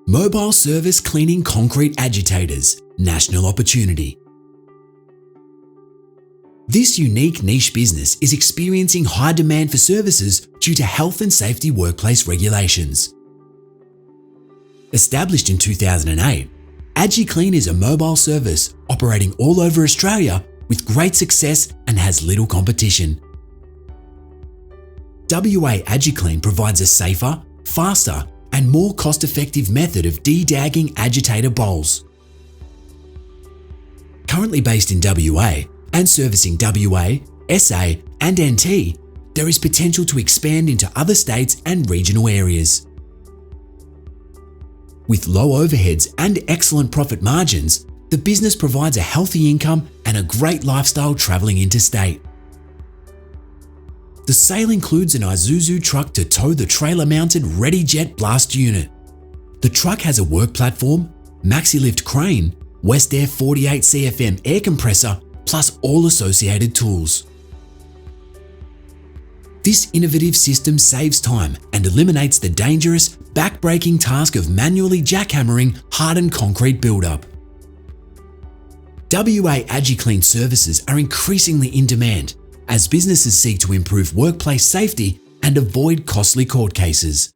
Mobile service cleaning concrete agitators, national opportunity. This unique niche business is experiencing high demand for services due to health and safety workplace regulations. Established in 2008, AgiClean is a mobile service operating all over Australia with great success and has little competition. WA AgiClean provides a safer, faster, and more cost-effective method of de-dagging agitator bowls. Currently based in WA and servicing WA, SA, and NT, there is potential to expand into other states and regional areas. With low overheads and excellent profit margins, the business provides a healthy income and a great lifestyle travelling interstate. The sale includes an Isuzu truck to tow the trailer-mounted ReadyJet blast unit. The truck has a work platform, maxi-lift crane, West Air 48 CFM air compressor, plus all associated tools. This innovative system saves time and eliminates the dangerous, back-breaking task of manually jackhammering hardened concrete buildup. WA AgiClean services are increasingly in demand as businesses seek to improve workplace safety and avoid costly court cases.